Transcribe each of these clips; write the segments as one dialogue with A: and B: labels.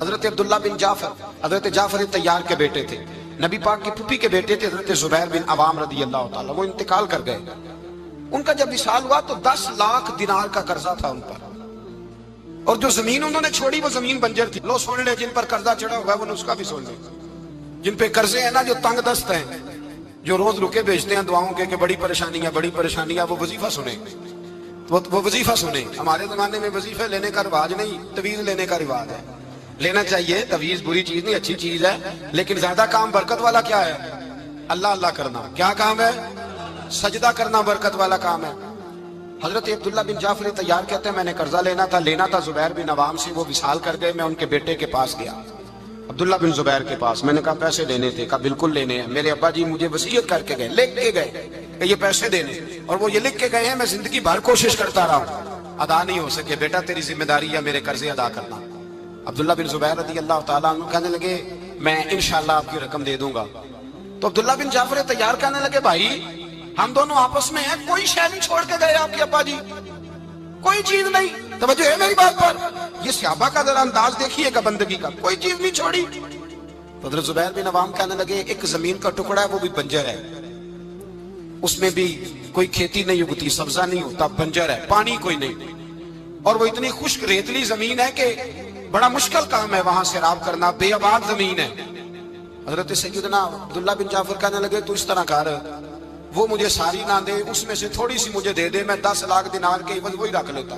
A: حضرت عبداللہ بن جعفر حضرت جعفر تیار کے بیٹے تھے، نبی پاک کی پھوپھی کے بیٹے تھے حضرت زبیر بن عوام رضی اللہ تعالیٰ، وہ انتقال کر گئے۔ ان کا جب وصال ہوا تو 10 لاکھ دینار کا قرضہ تھا ان پر، اور جو زمین انہوں نے چھوڑی وہ زمین بنجر تھی۔ لو سن لے، جن پر قرضہ چڑھا ہوا ہے وہ نسخہ بھی سن لے، جن پہ قرضے ہیں نا، جو تنگ دست ہیں، جو روز رکے بھیجتے ہیں دعاؤں کے کہ بڑی پریشانی ہے، وہ وظیفہ سنیں، وہ وظیفہ سنیں۔ ہمارے زمانے میں وظیفے لینے کا رواج نہیں، تویز لینے کا رواج ہے۔ لینا چاہیے، تویز بری چیز نہیں، اچھی چیز ہے، لیکن زیادہ کام برکت والا کیا ہے؟ اللہ اللہ کرنا۔ کیا کام ہے؟ سجدہ کرنا برکت والا کام ہے۔ حضرت عبداللہ بن جعفر تیار کہتے ہیں میں نے قرضہ لینا تھا زبیر بن عوام سے، وہ وصال کر گئے۔ میں ان کے بیٹے کے پاس گیا، عبداللہ بن زبیر کے پاس۔ میں نے کہا پیسے لینے تھے، کہا بالکل لینے ہیں، میرے ابا جی مجھے وصیت کر کے گئے، لکھ کے گئے کہ یہ پیسے دینے، اور وہ یہ لکھ کے گئے ہیں، میں زندگی بھر کوشش کرتا رہا ہوں، ادا نہیں ہو سکے، بیٹا تیری ذمہ داری ہے میرے قرضے ادا کرنا۔ عبداللہ بن زبیر رضی اللہ تعالیٰ عنہ کہنے لگے میں انشاءاللہ آپ کی رقم دے دوں گا۔ تو عبداللہ بن جعفر تیار کہنے لگے بھائی ہم دونوں آپس میں ہیں، کوئی شے نہیں چھوڑ کے گئے آپ کے ابا جی، کوئی چیز نہیں۔ توجہ ہے میری بات پر؟ یہ صحابہ کا ذرا انداز دیکھیے گا بندگی کا، کوئی چیز نہیں چھوڑی۔ تو حضرت زبیر بن عوام کہنے لگے ایک زمین کا ٹکڑا ہے، وہ بھی بنجر ہے، اس میں بھی کوئی کھیتی نہیں اگتی، سبزہ نہیں ہوتا، بنجر ہے، پانی کوئی نہیں، اور وہ اتنی خشک ریتلی زمین ہے کہ بڑا مشکل کام ہے وہاں سیراب کرنا، بے آباد زمین ہے۔ حضرت سیدنا عبداللہ بن جعفر کہنے لگے تو اس طرح کر، وہ مجھے ساری نہ دے، اس میں سے تھوڑی سی مجھے دے دے، میں 10 لاکھ دینار کے عوض وہی رکھ لیتا،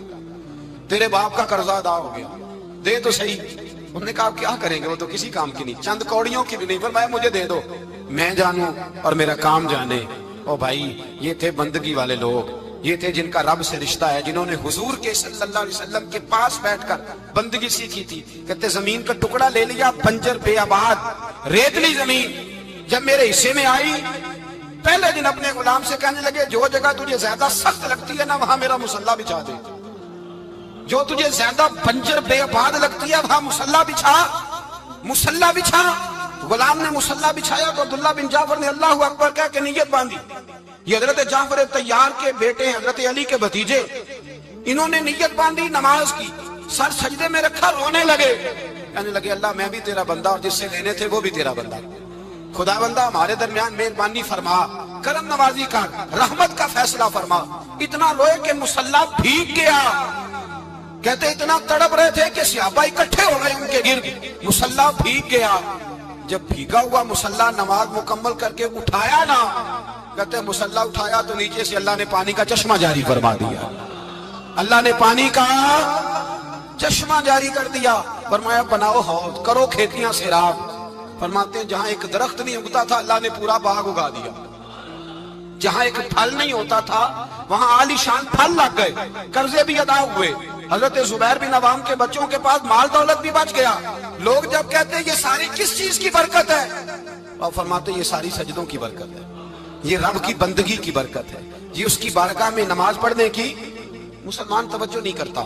A: تیرے باپ کا قرضہ ادا ہو گیا، دے تو صحیح۔ انہوں نے کہا کیا کریں گے، وہ تو کسی کام کی نہیں، چند کوڑیوں کی بھی نہیں، فرمایا مجھے دے دو، میں جانوں اور میرا کام جانے۔ او بھائی یہ تھے بندگی والے لوگ، یہ تھے جن کا رب سے رشتہ ہے، جنہوں نے حضور کے صلی اللہ علیہ وسلم کے پاس بیٹھ کر بندگی سیکھی تھی۔ کہتے زمین کا ٹکڑا لے لیا، بنجر بے آباد ریتلی زمین، جب میرے حصے میں آئی پہلے دن اپنے غلام سے کہنے لگے جو جگہ تجھے زیادہ سخت لگتی ہے نا وہاں میرا مصلی بچھا دے، جو تجھے زیادہ بنجر بے آباد لگتی ہے وہاں مصلی بچھا۔ غلام نے مصلی بچھایا تو عبداللہ بن جعفر نے اللہ اکبر کہہ کے نیت باندھی۔ یہ حضرت جعفر تیار کے بیٹے حضرت علی کے بھتیجے، انہوں نے نیت باندھی نماز کی، سر سجدے میں رکھا، رونے لگے، کہنے لگے اللہ میں بھی تیرا بندہ اور جس سے لینے تھے وہ بھی تیرا بندہ، خدا بندہ ہمارے درمیان مہربانی فرما، کرم نوازی کر، رحمت کا فیصلہ فرما۔ اتنا روئے کہ مصلی بھیگ گیا۔ کہتے اتنا تڑپ رہے تھے کہ صحابہ اکٹھے ہو گئے ان کے گرد، مصلی بھیگ گیا۔ جب بھیگا ہوا مصلی نماز مکمل کر کے اٹھایا نا، کہتے مصلی اٹھایا تو نیچے سے اللہ نے پانی کا چشمہ جاری فرما دیا، اللہ نے پانی کا چشمہ جاری کر دیا۔ فرمایا بناؤ حوض، کرو کھیتیاں سیراب۔ فرماتے ہیں جہاں ایک درخت نہیں اگتا تھا اللہ نے پورا باغ اگا دیا، جہاں ایک پھل نہیں ہوتا تھا وہاں عالی شان پھل لگ گئے، قرضے بھی ادا ہوئے۔ حضرت زبیر بن عوام کے بچوں کے پاس مال دولت بھی بچ گیا۔ لوگ جب کہتے ہیں یہ ساری کس چیز کی برکت ہے، اور فرماتے ہیں یہ ساری سجدوں کی برکت ہے، یہ رب کی بندگی کی برکت ہے، یہ اس کی بارگاہ میں نماز پڑھنے کی۔ مسلمان توجہ نہیں کرتا،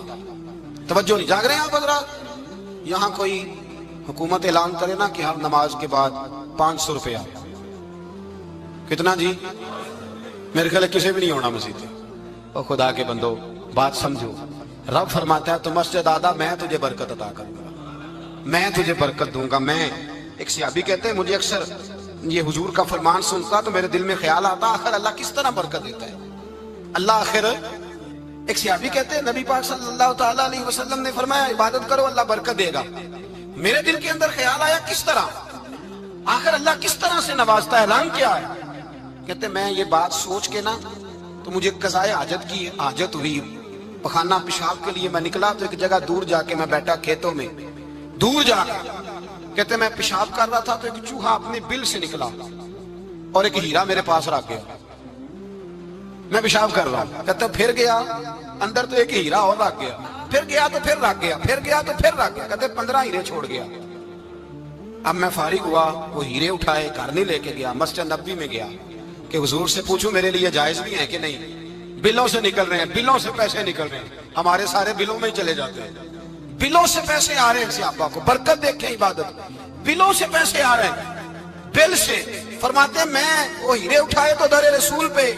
A: توجہ نہیں۔ جاگ رہے ہیں آپ حضرات؟ یہاں کوئی حکومت اعلان کرے نا کہ ہر نماز کے بعد 500 روپیہ، کتنا جی؟ میرے خیال ہے کسی بھی نہیں ہونا مسجد۔ اور خدا کے بندو بات سمجھو، رب فرماتا ہے تو مسجد آدھا میں تجھے برکت عطا کروں گا، میں تجھے برکت دوں گا۔ میں ایک صحابی کہتے ہیں مجھے اکثر یہ حضور کا فرمان سنتا تو میرے دل میں خیال آتا آخر اللہ کس طرح برکت دیتا ہے اللہ آخر۔ ایک صحابی کہتے ہیں نبی پاک صلی اللہ تعالیٰ علیہ وسلم نے فرمایا عبادت کرو اللہ برکت دے گا۔ میرے دل کے اندر خیال آیا کس طرح، آخر اللہ کس طرح سے نوازتا ہے، اعلان کیا ہے؟ کہتے میں یہ بات سوچ کے نا تو مجھے قضائے حاجت کی حاجت ہوئی، پخانہ پیشاب کے لیے میں نکلا تو ایک جگہ دور جا کے میں بیٹھا کھیتوں میں، دور جا کے کہتے میں پیشاب کر رہا تھا تو ایک چوہا اپنے بل سے نکلا اور ایک ہیرا میرے پاس رکھ گیا، میں پیشاب کر رہا ہوں، کہتے پھر گیا اندر تو ایک ہیرا اور رکھ گیا، پھر گیا تو پھر رکھ گیا، پھر گیا تو پھر رکھ گیا، کہتے 15 ہیرے چھوڑ گیا۔ اب میں فارغ ہوا، وہ ہیرے اٹھائے گھر نہیں لے کے گیا، مسجد نبوی میں گیا کہ حضور سے پوچھوں میرے لیے جائز بھی ہے کہ نہیں، بلوں سے نکل رہے ہیں، بلوں سے پیسے نکل رہے ہیں، ہمارے سارے بلوں میں ہی چلے جاتے ہیں، بلوں سے پیسے آ رہے ہیں صحابہ کو، برکت دیکھیں عبادت، بلوں سے پیسے آ رہے ہیں، بل سے۔ فرماتے ہیں میں وہ ہیرے اٹھائے تو در رسول پہ،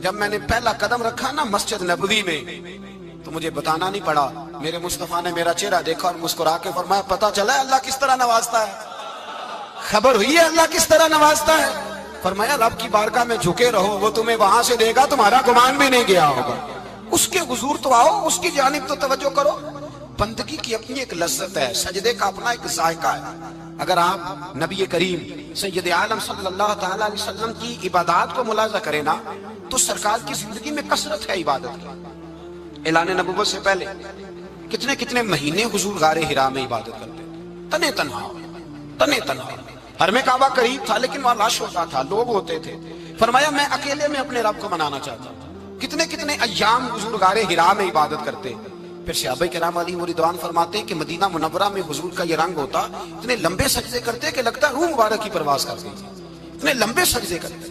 A: جب میں نے پہلا قدم رکھا نا مسجد نبوی میں تو تو مجھے بتانا نہیں پڑا، میرے مصطفیٰ نے میرا چہرہ دیکھا اور مسکرا کے فرمایا پتہ چلا ہے اللہ کس طرح نوازتا ہے، خبر ہوئی ہے اللہ کس طرح نوازتا ہے؟ فرمایا رب کی بارگاہ میں جھکے رہو، وہ تمہیں وہاں سے دے گا تمہارا گمان بھی نہیں گیا ہوگا، اس کے حضور تو آؤ، اس کی جانب تو توجہ کرو۔ بندگی کی اپنی ایک لذت ہے، سجدے کا اپنا ایک ذائقہ ہے۔ اگر آپ نبی کریم سید عالم صلی اللہ تعالی علیہ وسلم کی عبادات کو ملاحظہ کریں نا تو سرکار کی زندگی میں کثرت ہے عبادت کی۔ اعلان نبوت سے پہلے کتنے کتنے مہینے حضور غار حرا میں عبادت کرتے تھے، تنے تنہا۔ حرم کعبہ قریب تھا لیکن وہاں رش ہوتا تھا، لوگ ہوتے تھے۔ فرمایا میں اکیلے میں اپنے رب کو منانا چاہتا ہوں۔ کتنے کتنے ایام حضور غار حرا میں عبادت کرتے۔ پھر صحابہ کرام علیہم رضوان فرماتے ہیں کہ مدینہ منورہ میں حضور کا یہ رنگ ہوتا، اتنے لمبے سجدے کرتے کہ لگتا روح مبارک کی پرواز کر گئی، اتنے لمبے سجدے کرتے۔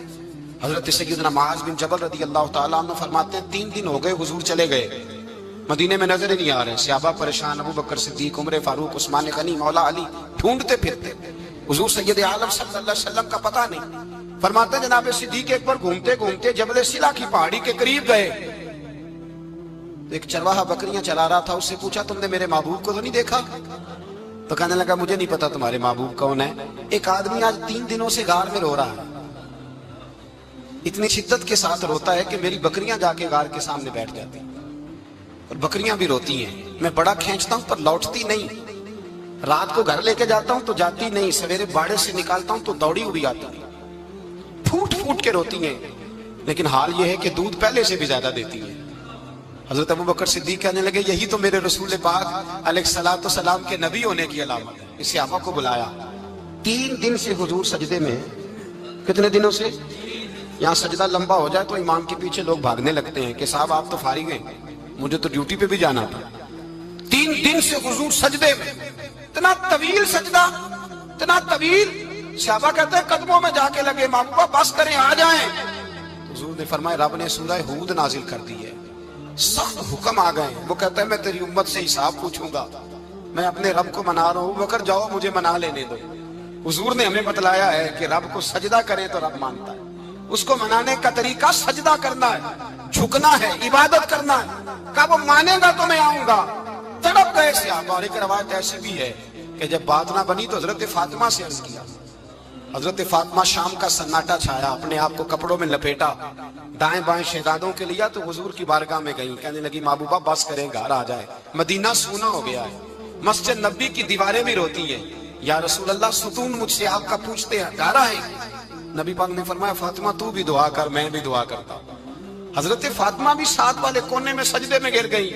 A: حضرت سیدنا معاذ بن جبل رضی اللہ تعالیٰ عنہ فرماتے ہیں 3 دن ہو گئے حضور چلے گئے، مدینے میں نظر ہی نہیں آ رہے۔ صحابہ پریشان، ابو بکر صدیق، عمر فاروق، عثمان غنی، مولا علی ڈھونڈتے پھرتے، حضور سید عالم صلی اللہ علیہ وسلم کا پتہ نہیں۔ فرماتے ہیں جناب صدیق ایک بار گھومتے گھومتے جبل سلا کی پہاڑی کے قریب گئے، ایک چرواہا بکریاں چلا رہا تھا، اس سے پوچھا تم نے میرے محبوب کو تو نہیں دیکھا؟ تو کہنے لگا مجھے نہیں پتا تمہارے محبوب کون ہے۔ ایک آدمی آج 3 دنوں سے غار میں رو رہا ہے، اتنی شدت کے ساتھ روتا ہے کہ میری بکریاں جا کے غار کے سامنے بیٹھ جاتی اور بکریاں بھی روتی ہیں، میں بڑا کھینچتا ہوں پر لوٹتی نہیں، رات کو گھر لے کے جاتا ہوں تو جاتی نہیں، سویرے باڑے سے نکالتا ہوں تو دوڑی ہوئی آتی ہے، پھوٹ پھوٹ کے روتی ہیں، لیکن حال یہ ہے کہ دودھ پہلے سے بھی زیادہ دیتی ہیں۔ حضرت ابو بکر صدیق کہنے لگے یہی تو میرے رسول پاک علیہ الصلوۃ والسلام کے نبی ہونے کی علامت ہے۔ اس صحابہ کو بلایا، 3 دن سے حضور سجدے میں، کتنے دنوں سے؟ یہاں سجدہ لمبا ہو جائے تو امام کے پیچھے لوگ بھاگنے لگتے ہیں کہ صاحب آپ تو فارغ ہیں، مجھے تو ڈیوٹی پہ بھی جانا تھا۔ 3 دن سے حضور سجدے میں، اتنا طویل سجدہ، اتنا طویل۔ صحابہ کہتے ہیں قدموں میں جا کے لگے، محبوبہ بس کریں آ جائیں۔ حضور نے فرمایا رب نے سورہ ہود نازل کر دی ہے، سخت حکم آ گئے۔ وہ کہتا ہے میں تیری امت سے حساب پوچھوں گا، میں اپنے رب کو منا رہا ہوں، بکر جاؤ مجھے منا لینے دو۔ حضور نے ہمیں بتلایا ہے کہ رب کو سجدہ کریں تو رب مانتا ہے، اس کو منانے کا طریقہ سجدہ کرنا ہے، جھکنا ہے، عبادت کرنا ہے۔ کہا وہ مانے گا تو میں آؤں گا۔ تڑپ گئے صحابہ۔ اور ایک روایت ایسی بھی ہے کہ جب بات نہ بنی تو حضرت فاطمہ سے عرض کیا۔ حضرت فاطمہ شام کا سناٹا چھایا، اپنے آپ کو کپڑوں میں لپیٹا، دائیں بائیں شہزادوں کے لیا تو حضور کی بارگاہ میں گئیں، کہنے لگی محبوبہ بس کریں گھر آ جائے، مدینہ سونا ہو گیا ہے، مسجد نبی کی دیواریں بھی روتی ہیں، یا رسول اللہ ستون مجھ سے آپ کا پوچھتے ہیں گھر آئے۔ نبی پاک نے فرمایا فاطمہ تو بھی دعا کر، میں بھی دعا کرتا ہوں۔ حضرت فاطمہ بھی ساتھ والے کونے میں سجدے میں گر گئی،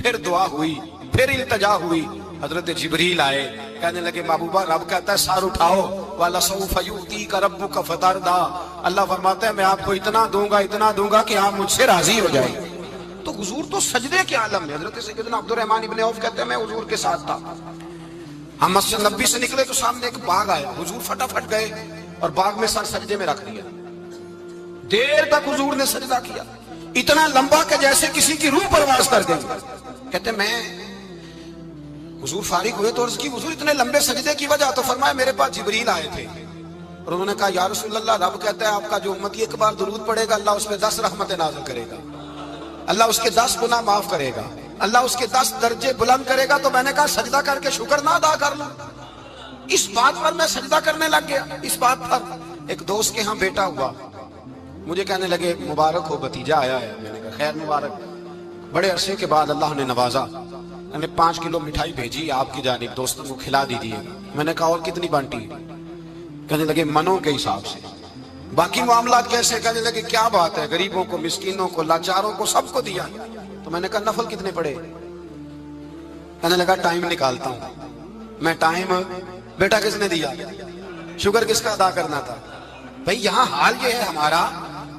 A: پھر دعا ہوئی، پھر التجا ہوئی۔ حضرت جبریل آئے، کہنے لگے محبوبہ رب کہتا ہے سار اٹھاؤ، وَلَسَوْفَ يُؤْتِيكَ رَبُّكَ فَتَرْضَىٰ، اللہ فرماتا ہے میں آپ کو اتنا دوں گا کہ آپ مجھ سے راضی ہو جائیں۔ تو حضور تو سجدے کے عالم میں۔ حضرت سیدنا عبد الرحمن ابن عوف کہتے ہیں میں حضور کے ساتھ تھا، ہم مسجد نبی سے نکلے تو سامنے ایک باغ آیا، حضور فٹافٹ گئے اور باغ میں سر سجدے میں رکھ دیا، دیر تک حضور نے سجدہ کیا، اتنا لمبا کہ جیسے کسی کی روح پرواز کر گئی۔ کہتے میں حضور فارغ ہوئے تو عرض کی حضور اتنے لمبے سجدے کی وجہ؟ تو فرمایا میرے پاس جبریل آئے تھے اور انہوں نے کہا یا رسول اللہ رب کہتا ہے آپ کا جو امتی ایک بار درود پڑے گا اللہ اس پہ 10 رحمتیں نازل کرے گا، اللہ اس کے 10 گناہ معاف کرے گا، اللہ اس کے 10 درجے بلند کرے گا۔ تو میں نے کہا سجدہ کر کے شکر نہ ادا کر لوں؟ اس بات پر میں سجدہ کرنے لگ گیا۔ اس بات پر ایک دوست کے ہاں بیٹا ہوا، مجھے کہنے لگے مبارک ہو بھتیجا آیا ہے۔ میں نے کہا خیر مبارک۔ بڑے عرصے کے بعد اللہ نے نوازا، میں نے 5 کلو مٹھائی بھیجی آپ کی جانب، دوستوں کو کھلا دیجیے۔ میں نے کہا اور کتنی بانٹی؟ کہنے لگے منوں کے حساب سے۔ باقی معاملات کیسے؟ کہنے لگے کیا بات ہے، غریبوں کو، مسکینوں کو، لاچاروں کو، سب کو دیا۔ تو میں نے کہا نفل کتنے پڑے؟ کہنے لگا ٹائم نکالتا ہوں۔ میں ٹائم بیٹا کس نے دیا؟ شکر کس کا ادا کرنا تھا؟ بھئی یہاں حال یہ ہے ہمارا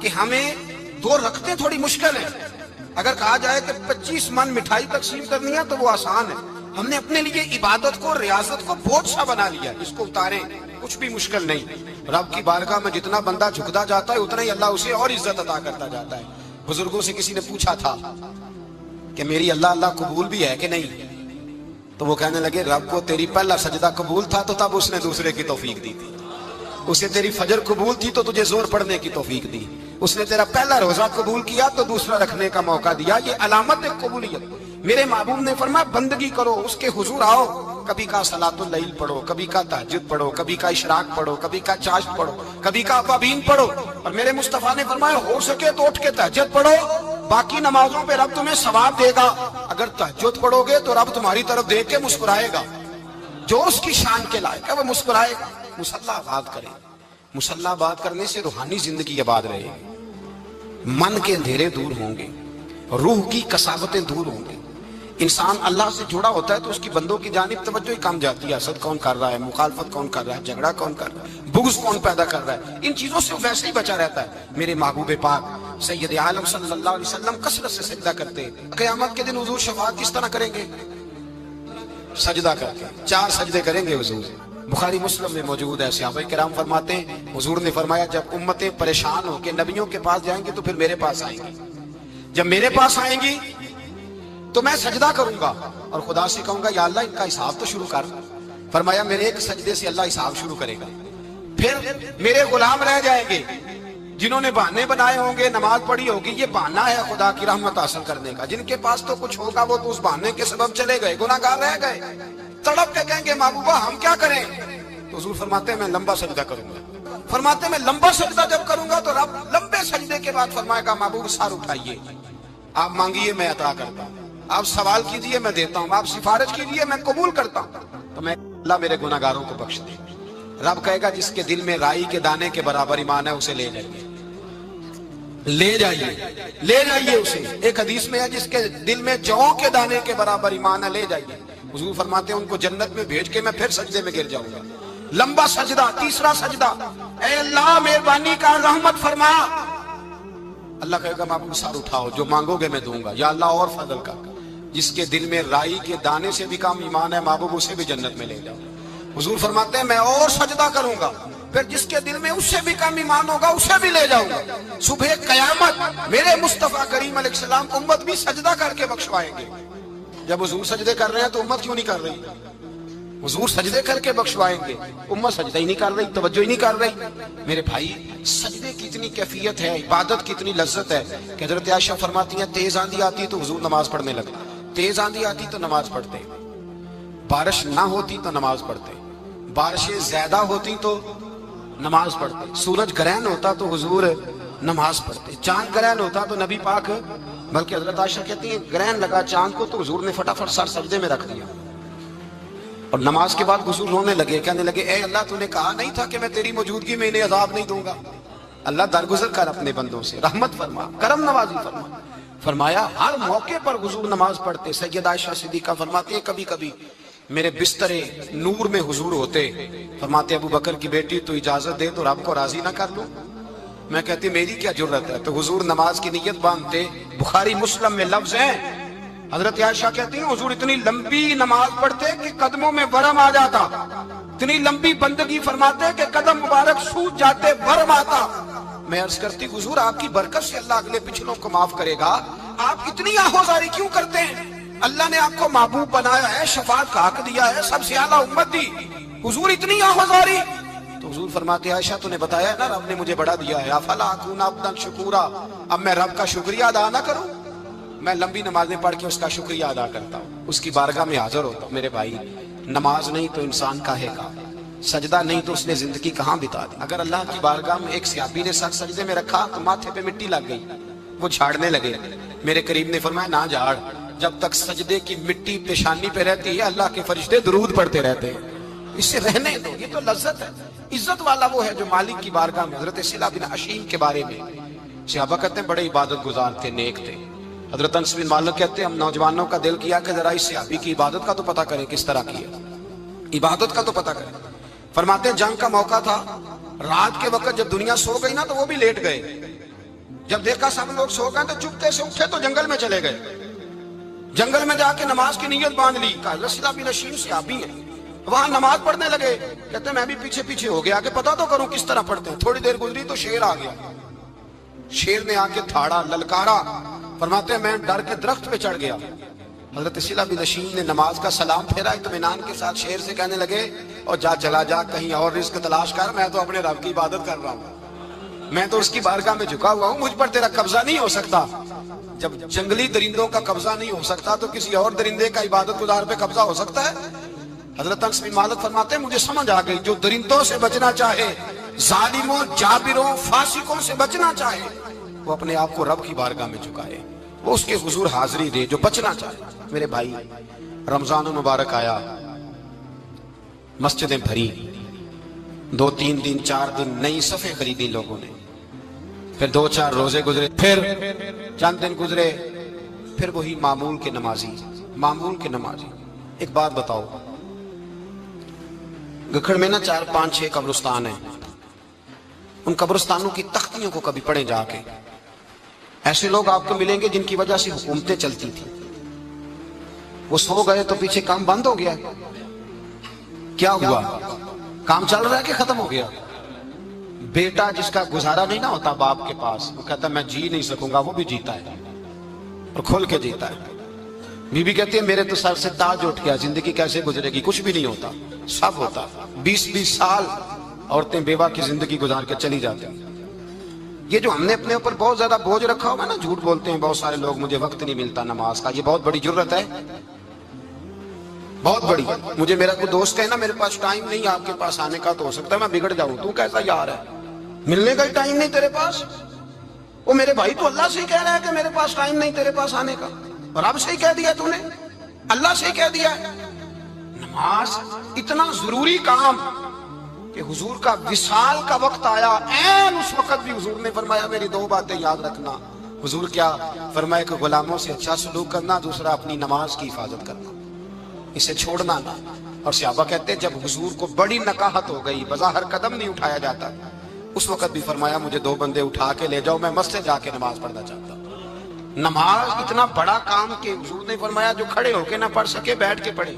A: کہ ہمیں 2 رکھتے تھوڑی مشکل ہے۔ اگر کہا جائے کہ 25 من مٹھائی تقسیم کرنی ہے تو وہ آسان ہے، ہم نے اپنے لیے عبادت کو، ریاضت کو بہت سا بنا لیا، اس کو اتاریں کچھ بھی مشکل نہیں۔ رب کی بارگاہ میں جتنا بندہ جھکتا جاتا ہے اتنا ہی اللہ اسے اور عزت عطا کرتا جاتا ہے۔ بزرگوں سے کسی نے پوچھا تھا کہ میری اللہ قبول بھی ہے کہ نہیں؟ تو وہ کہنے لگے رب کو تیری پہلا سجدہ قبول تھا تو تب اس نے دوسرے کی توفیق دی تھی، اسے تیری فجر قبول تھی تو تجھے زور پڑھنے کی توفیق دی، اس نے تیرا پہلا روزہ قبول کیا تو دوسرا رکھنے کا موقع دیا۔ یہ علامت ہے قبولیت۔ میرے محبوب نے فرمایا بندگی کرو، اس کے حضور آؤ، کبھی کا صلاۃ اللیل پڑھو، کبھی کا تہجد پڑھو، کبھی کا اشراق پڑھو، کبھی کا چاشت پڑھو، کبھی کا اوابین پڑھو۔ اور میرے مصطفیٰ نے فرمایا ہو سکے تو اٹھ کے تہجد پڑھو، باقی نمازوں پہ رب تمہیں ثواب دے گا۔ اگر تہجد پڑھو گے تو رب تمہاری طرف دیکھ کے مسکرائے گا، جو اس کی شان کے لائق ہے وہ مسکرائے گا۔ مصلی آباد کریں، مصلی آباد کرنے سے روحانی زندگی آباد رہے گی، من کے اندھیرے دور ہوں گے، روح کی کساوتیں دور ہوں گی۔ انسان اللہ سے جڑا ہوتا ہے تو اس کی بندوں کی جانب توجہ ہی کم جاتی ہے، حسد کون کر رہا ہے، مخالفت کون کر رہا ہے، جھگڑا کون کر رہا ہے، بغض کون پیدا کر رہا ہے، ان چیزوں سے ویسے ہی بچا رہتا ہے۔ میرے محبوب پاک سید عالم صلی اللہ علیہ وسلم کثرت سے سجدہ کرتے ہیں۔ قیامت کے دن حضور شفاعت کس طرح کریں گے؟ سجدہ کر کے 4 سجدے کریں گے حضور۔ بخاری مسلم میں موجود ہے، صحابہ کرام فرماتے ہیں حضور نے فرمایا جب امتیں پریشان ہو کے نبیوں کے پاس جائیں گے تو پھر میرے پاس آئیں گی، جب میرے پاس آئیں گی تو میں سجدہ کروں گا اور خدا سے کہوں گا یا اللہ ان کا حساب تو شروع کر۔ فرمایا میرے ایک سجدے سے اللہ حساب شروع کرے گا۔ پھر میرے غلام رہ جائیں گے جنہوں نے بہانے بنائے ہوں گے، نماز پڑھی ہوگی، یہ بہانہ ہے خدا کی رحمت حاصل کرنے کا، جن کے پاس تو کچھ ہوگا وہ تو اس بہانے کے سبب چلے گئے، گناہ گار رہ گئے، تڑپ کے کہیں گے محبوبہ ہم کیا کریں؟ تو حضور فرماتے ہیں میں لمبا سجدہ کروں گا۔ فرماتے ہیں میں لمبا سجدہ جب کروں گا تو رب لمبے سجدے کے بعد فرمائے گا محبوب سار اٹھائیے، آپ مانگیے میں عطا کرتا ہوں، آپ سوال کیجئے میں دیتا ہوں، آپ سفارش کیجئے میں قبول کرتا ہوں۔ تو میں اللہ میرے گناہ گاروں کو بخش دے۔ رب کہے گا جس کے دل میں رائی کے دانے کے برابر ایمان ہے اسے لے جائیے، لے جائیے، لے جائیے اسے۔ ایک حدیث میں ہے جس کے دل میں جو کے دانے کے برابر ایمان ہے لے جائیے۔ حضور فرماتے ہیں ان کو جنت میں بھیج کے میں پھر سجدے میں گر جاؤں گا۔ لمبا سجدہ، تیسرا سجدہ، اے اللہ مہربانی کا رحمت فرما۔ اللہ کہے گا محبوب سار اٹھاؤ، جو مانگو گے میں دوں گا، یا اللہ اور فضل کر۔ جس کے دل میں رائی کے دانے سے بھی کم ایمان ہے محبوب اسے بھی جنت میں لے جاؤ۔ حضور فرماتے ہیں میں اور سجدہ کروں گا، پھر جس کے دل میں اس سے بھی کم ایمان ہوگا اسے بھی لے جاؤں گا۔ صبح قیامت میرے مصطفیٰ کریم علیہ السلام امت بھی سجدہ کر کے بخشوائیں گے۔ جب حضور سجدے کر رہے ہیں تو امت کیوں نہیں کر رہی؟ حضور سجدے کر کے بخشوائیں گے، امت سجدہ ہی نہیں کر رہی، توجہ ہی نہیں کر رہی۔ میرے بھائی سجدے کی اتنی کیفیت ہے، عبادت کی اتنی لذت ہے کہ حضرت عائشہ فرماتی ہیں تیز آندھی آتی تو حضور نماز پڑھنے لگے، تیز آندھی آتی تو نماز پڑھتے، بارش نہ ہوتی تو نماز پڑھتے، بارشیں زیادہ ہوتی تو نماز پڑھتے، سورج گرہن ہوتا تو حضور نماز پڑھتے، چاند گرہن ہوتا تو نبی پاک، بلکہ حضرت عائشہ کہتی ہیں گرہن لگا چاند کو تو حضور نے فٹافٹ سر سجدے میں رکھ دیا، اور نماز کے بعد حضور رونے لگے، کہنے لگے اے اللہ تو نے کہا نہیں تھا کہ میں تیری موجودگی میں انہیں عذاب نہیں دوں گا؟ اللہ درگزر کر اپنے بندوں سے، رحمت فرما، کرم نوازی فرما۔ فرمایا ہر موقع پر حضور نماز پڑھتے۔ سید عائشہ صدیقہ فرماتی ہیں کبھی کبھی میرے بسترے نور میں حضور ہوتے، فرماتے ابو بکر کی بیٹی تو اجازت دے تو رب کو راضی نہ کر لوں؟ میں کہتی میری کیا جرت ہے؟ تو حضور نماز کی نیت باندھتے، بخاری مسلم میں لفظ ہیں، حضرت عائشہ کہتی ہیں حضور اتنی لمبی نماز پڑھتے کہ قدموں میں ورم آ جاتا، اتنی لمبی بندگی فرماتے کہ قدم مبارک سوج جاتے، ورم آتا۔ میں عرض کرتی حضور آپ کی برکت سے اللہ اگلے پچھلوں کو معاف کرے گا، آپ اتنی آہوزاری کیوں کرتے ہیں؟ اللہ نے آپ کو محبوب بنایا ہے، شفاعت کا حق دیا ہے، سب سے اعلیٰ امت دی، حضور اتنی آہوزاری؟ تو حضور فرماتے عائشہ تو نے بتایا نا رب نے مجھے بڑا دیا ہے، افلا اکون عبدا شکورا، اب میں رب کا شکریہ ادا نہ کروں؟ میں لمبی نمازیں پڑھ کے اس کا شکریہ ادا کرتا ہوں، اس کی بارگاہ میں حاضر ہوتا ہوں۔ میرے بھائی نماز نہیں تو انسان کاہے کا، سجدہ نہیں تو اس نے زندگی کہاں بتا دی؟ اگر اللہ کی بارگاہ میں ایک صحابی نے سر سجدے میں رکھا تو ماتھے پہ مٹی لگ گئی، وہ جھاڑنے لگے، میرے قریب نے فرمایا نہ جھاڑ، جب تک سجدے کی مٹی پیشانی پہ رہتی ہے اللہ کے فرشتے درود پڑھتے رہتے ہیں، اس سے رہنے دو، یہ تو لذت ہے۔ عزت والا وہ ہے جو مالک کی بارگاہ میں۔ حضرت صلہ بن عشیم کے بارے میں صحابہ کہتے ہیں بڑے عبادت گزار تھے، نیک تھے۔ حضرت انس بن مالک کہتے ہیں ہم نوجوانوں کا دل کیا کہ ذرا اس صحابی کی عبادت کا تو پتہ کریں، کس طرح کی ہے عبادت کا تو پتہ کریں۔ فرماتے ہیں جنگ کا موقع تھا، رات کے وقت جب دنیا سو گئی نا تو وہ بھی لیٹ گئے، جب دیکھا سب لوگ سو گئے تو چپکے سے اٹھے تو جنگل میں چلے گئے، جنگل میں جا کے نماز کی نیت باندھ لی۔ کہا صلہ بن عشیم صحابی ہیں، وہاں نماز پڑھنے لگے، کہتے ہیں میں بھی پیچھے پیچھے ہو گیا کہ پتہ تو کروں کس طرح پڑھتے ہیں۔ تھوڑی دیر گزری تو شیر آ گیا، شیر نے آ کے تھاڑا، للکارا۔ فرماتے ہیں میں ڈر کے درخت پہ چڑھ گیا۔ حضرت صلہ بن عشیم نے نماز کا سلام پھیرا، اطمینان کے ساتھ شیر سے کہنے لگے اور جا چلا جا کہیں اور رزق تلاش کر، میں تو اپنے رب کی عبادت کر رہا ہوں۔ میں تو اس کی بارگاہ میں جھکا ہوا ہوں, مجھ پر تیرا قبضہ نہیں ہو سکتا. جب جنگلی درندوں کا قبضہ نہیں ہو سکتا تو کسی اور درندے کا عبادت گزار پہ قبضہ ہو سکتا ہے؟ حضرت انس بن مالک فرماتے ہیں مجھے سمجھ آ گئی, جو درندوں سے بچنا چاہے, ظالموں, جابروں, فاسقوں سے بچنا چاہے, وہ اپنے آپ کو رب کی بارگاہ میں جھکائے, وہ اس کے حضور حاضری دے. جو بچنا چاہے. میرے بھائی, رمضان المبارک آیا, مسجدیں بھری, 2-3 دن 4 دن نئی صفیں خریدی لوگوں نے, پھر 2-4 روزے گزرے, پھر چند دن گزرے, پھر وہی معمول کے نمازی. ایک بات بتاؤ, گکھڑ میں نا 4-5-6 قبرستان ہیں, ان قبرستانوں کی تختیوں کو کبھی پڑھیں جا کے. ایسے لوگ آپ کو ملیں گے جن کی وجہ سے حکومتیں چلتی تھیں, وہ سو گئے تو پیچھے کام بند ہو گیا. کیا ہوا؟ کام چل رہا ہے کہ ختم ہو گیا؟ بیٹا جس کا گزارا نہیں نہ ہوتا باپ کے پاس, وہ کہتا میں جی نہیں سکوں گا, وہ بھی جیتا ہے اور کھول کے جیتا ہے. بی بی کہتی ہے میرے تو سر سے تاج اٹھ گیا, زندگی کیسے گزرے گی؟ کچھ بھی نہیں ہوتا, سب ہوتا. 20-20 سال عورتیں بیوہ کی زندگی گزار کے چلی جاتی ہیں. یہ جو ہم نے اپنے اوپر بہت زیادہ بوجھ رکھا ہوا نا, جھوٹ بولتے ہیں بہت سارے لوگ, مجھے وقت نہیں ملتا نماز کا, یہ بہت بڑی جرت ہے, بہت بڑی. مجھے میرا کوئی دوست کہے نا میرے پاس ٹائم نہیں آپ کے پاس آنے کا, تو ہو سکتا ہے میں بگڑ جاؤں. تو کیسا یار ہے, ملنے کا ہی ٹائم نہیں تیرے پاس؟ وہ میرے بھائی تو اللہ سے ہی کہہ رہا ہے کہ میرے پاس ٹائم نہیں تیرے پاس آنے کا, اور اب سے ہی کہہ دیا تو نے, اللہ سے ہی کہہ دیا ہے. نماز اتنا ضروری کام کہ حضور کا وصال کا وقت آیا, عین اس وقت بھی حضور نے فرمایا میری 2 باتیں یاد رکھنا. حضور کیا فرمایا کہ غلاموں سے اچھا سلوک کرنا, دوسرا اپنی نماز کی حفاظت کرنا, اسے چھوڑنا نہ. اور صحابہ کہتے ہیں جب حضور کو بڑی نکاہت ہو گئی, بظاہر قدم نہیں اٹھایا جاتا, اس وقت بھی فرمایا مجھے 2 بندے اٹھا کے لے جاؤ, میں مسجد جا کے نماز پڑھنا چاہتا ہوں. نماز اتنا بڑا کام کہ حضور نے فرمایا جو کھڑے ہو کے نہ پڑھ سکے بیٹھ کے پڑھے,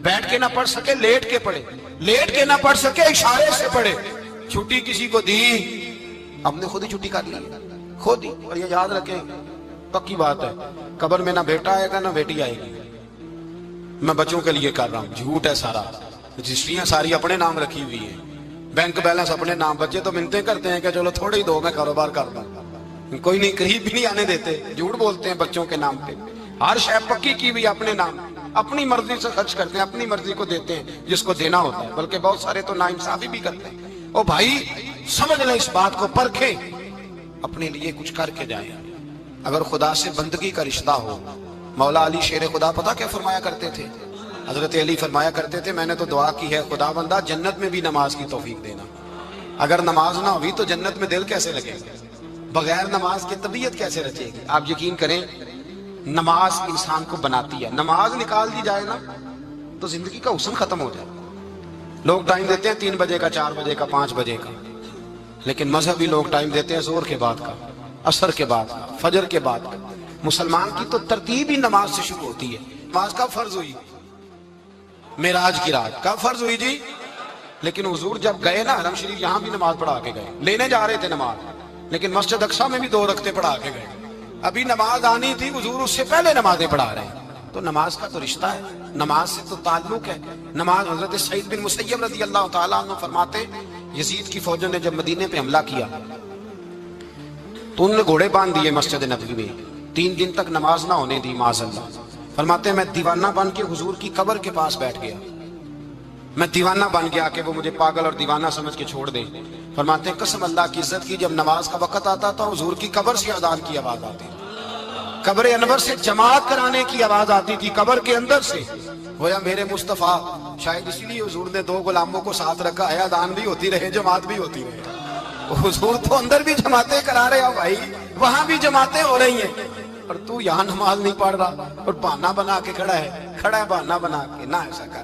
A: بیٹھ کے نہ پڑھ سکے لیٹ کے پڑھے, لیٹ کے نہ پڑھ سکے اشارے سے پڑھے. چھٹی کسی کو دی, ہم نے خود ہی چھٹی کر لی, خود ہی. اور یہ یاد رکھیں, پکی بات ہے, قبر میں نہ بیٹا آئے گا نہ بیٹی آئے گی. میں بچوں کے لیے کر رہا ہوں, جھوٹ ہے سارا. رجسٹریاں ساری اپنے نام رکھی ہوئی ہیں, بینک بیلنس اپنے نام. بچے تو منتیں کرتے ہیں کہ چلو تھوڑے ہی دو, میں کاروبار کر دوں. کوئی نہیں, قریب بھی نہیں آنے دیتے, جھوٹ بولتے ہیں بچوں کے نام پہ. ہر شے پکی کی ہوئی اپنے نام, اپنی مرضی سے خرچ کرتے ہیں, اپنی مرضی کو دیتے ہیں جس کو دینا ہوتا ہے. بلکہ بہت سارے تو ناانصافی بھی کرتے ہیں. او بھائی سمجھ لیں اس بات کو, پرکھیں, اپنے لیے کچھ کر کے جائیں. اگر خدا سے بندگی کا رشتہ ہو, مولا علی شیر خدا پتہ کیا فرمایا کرتے تھے؟ حضرت علی فرمایا کرتے تھے میں نے تو دعا کی ہے خدا بندہ جنت میں بھی نماز کی توفیق دینا. اگر نماز نہ ہوئی تو جنت میں دل کیسے لگے گا, بغیر نماز کی طبیعت کیسے رچے گی؟ آپ یقین کریں نماز انسان کو بناتی ہے. نماز نکال دی جائے نا تو زندگی کا حسن ختم ہو جائے. لوگ ٹائم دیتے ہیں 3 بجے کا, 4 بجے کا, 5 بجے کا, لیکن مذہبی لوگ ٹائم دیتے ہیں زور کے بعد کا, عصر کے بعد کا, فجر کے بعد کا. مسلمان کی تو ترتیب ہی نماز سے شروع ہوتی ہے. نماز کب فرض ہوئی؟ معراج کی رات. کب فرض ہوئی جی؟ لیکن حضور جب گئے نا حرم شریف, یہاں بھی نماز پڑھا کے گئے, لینے جا رہے تھے نماز, لیکن مسجد اقصی میں بھی 2 رکعتیں پڑھا کے گئے. ابھی نماز آنی تھی, حضور اس سے پہلے نمازیں پڑھا رہے ہیں. تو نماز کا تو رشتہ ہے, نماز سے تو تعلق ہے. نماز حضرت سعید بن مسیب رضی اللہ تعالیٰ عنہ فرماتے یزید کی فوجوں نے جب مدینے پہ حملہ کیا تو انہوں نے گھوڑے باندھ دیے مسجد نبوی میں, 3 دن تک نماز نہ ہونے دی معاذ اللہ. فرماتے ہیں میں دیوانہ بن کے حضور کی قبر کے پاس بیٹھ گیا, میں دیوانہ بن گیا کہ وہ مجھے پاگل اور دیوانہ سمجھ کے چھوڑ دے. فرماتے ہیں قسم اللہ کی عزت کی, جب نماز کا وقت آتا تھا حضور کی قبر سے اذان کی آواز آتی, قبر انور سے جماعت کرانے کی آواز آتی تھی, قبر کے اندر سے. گویا میرے مصطفیٰ, شاید اسی لیے حضور نے 2 غلاموں کو ساتھ رکھا ہے, اذان بھی ہوتی رہے جماعت بھی ہوتی رہے. حضور تو اندر بھی جماعتیں کرا رہے ہو بھائی, وہاں بھی جماعتیں ہو رہی ہیں, اور تو یہاں نماز نہیں پڑھ رہا اور بہانہ بنا کے کھڑا ہے بہانہ بنا کے. نہ ایسا کر,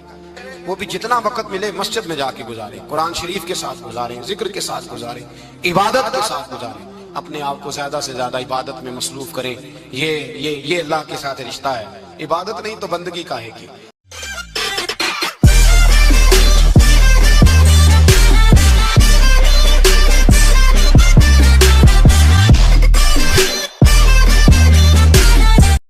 A: وہ بھی جتنا وقت ملے مسجد میں جا کے گزارے, قرآن شریف کے ساتھ گزارے, ذکر کے ساتھ گزارے, عبادت کے ساتھ گزارے. اپنے آپ کو زیادہ سے زیادہ عبادت میں مصروف کریں. یہ اللہ کے ساتھ رشتہ ہے. عبادت نہیں تو بندگی کاہے کی.